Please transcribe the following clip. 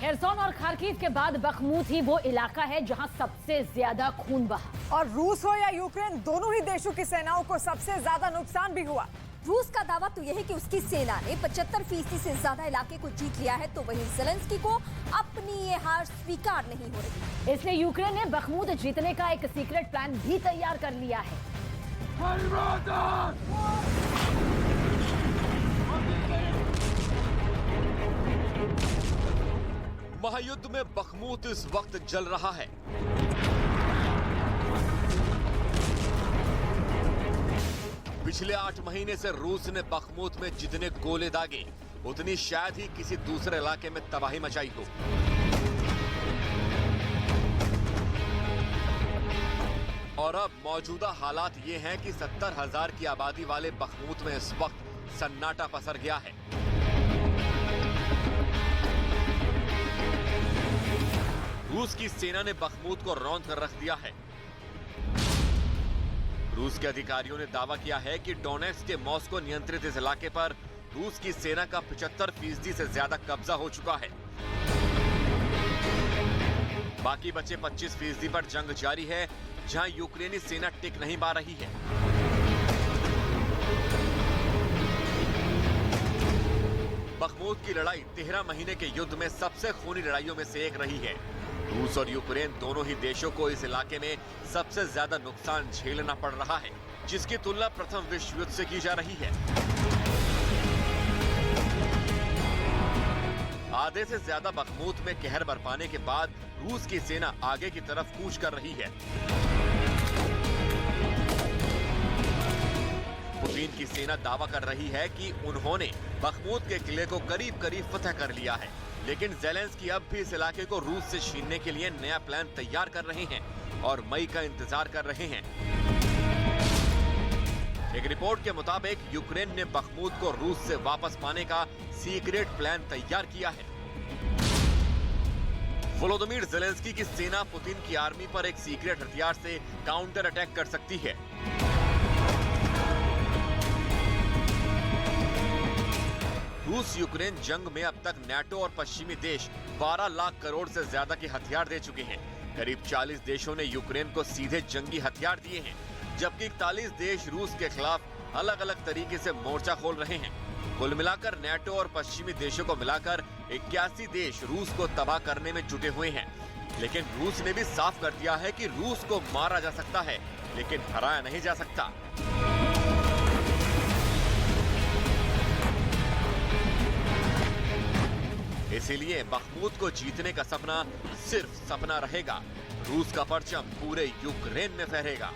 हेरसोन और खार्किव के बाद बखमूत ही वो इलाका है जहां सबसे ज्यादा खून बहा। और रूस हो या यूक्रेन, दोनों ही देशों की सेनाओं को सबसे ज्यादा नुकसान भी हुआ। रूस का दावा तो यह है कि उसकी सेना ने 75% से ज्यादा इलाके को जीत लिया है, तो वहीं ज़ेलेंस्की को अपनी ये हार स्वीकार नहीं हो रही। इसलिए यूक्रेन ने बखमूत जीतने का एक सीक्रेट प्लान भी तैयार कर लिया है। महायुद्ध में बखमूत इस वक्त जल रहा है। पिछले 8 महीने से रूस ने बखमूत में जितने गोले दागे, उतनी शायद ही किसी दूसरे इलाके में तबाही मचाई हो। और अब मौजूदा हालात ये हैं कि 70,000 की आबादी वाले बखमूत में इस वक्त सन्नाटा पसर गया है। रूस की सेना ने बखमूत को रौंद कर रख दिया है। रूस के अधिकारियों ने दावा किया है कि डोनेट्स्क के मॉस्को नियंत्रित इस इलाके पर रूस की सेना का 75% से ज्यादा कब्जा हो चुका है। बाकी बचे 25% पर जंग जारी है, जहां यूक्रेनी सेना टिक नहीं पा रही है। बखमूत की लड़ाई 13 महीने के युद्ध में सबसे खूनी लड़ाइयों में से एक रही है। रूस और यूक्रेन दोनों ही देशों को इस इलाके में सबसे ज्यादा नुकसान झेलना पड़ रहा है, जिसकी तुलना प्रथम विश्व युद्ध से की जा रही है। आधे से ज्यादा बखमूत में कहर बरपाने के बाद रूस की सेना आगे की तरफ कूच कर रही है। पुतिन की सेना दावा कर रही है कि उन्होंने बखमूत के किले को करीब करीब फतह कर लिया है, लेकिन ज़ेलेंस्की अब भी इस इलाके को रूस से छीनने के लिए नया प्लान तैयार कर रहे हैं और मई का इंतजार कर रहे हैं। एक रिपोर्ट के मुताबिक यूक्रेन ने बखमूत को रूस से वापस पाने का सीक्रेट प्लान तैयार किया है। वोलोदिमीर ज़ेलेंस्की की सेना पुतिन की आर्मी पर एक सीक्रेट हथियार से काउंटर अटैक कर सकती है। रूस यूक्रेन जंग में अब तक नाटो और पश्चिमी देश 12 लाख करोड़ से ज्यादा के हथियार दे चुके हैं। करीब 40 देशों ने यूक्रेन को सीधे जंगी हथियार दिए हैं, जबकि 41 देश रूस के खिलाफ अलग अलग तरीके से मोर्चा खोल रहे हैं। कुल मिलाकर नाटो और पश्चिमी देशों को मिलाकर 81 देश रूस को तबाह करने में जुटे हुए हैं। लेकिन रूस ने भी साफ कर दिया है कि रूस को मारा जा सकता है, लेकिन हराया नहीं जा सकता। इसीलिए बखमूत को जीतने का सपना सिर्फ सपना रहेगा। रूस का परचम पूरे यूक्रेन में फहरेगा।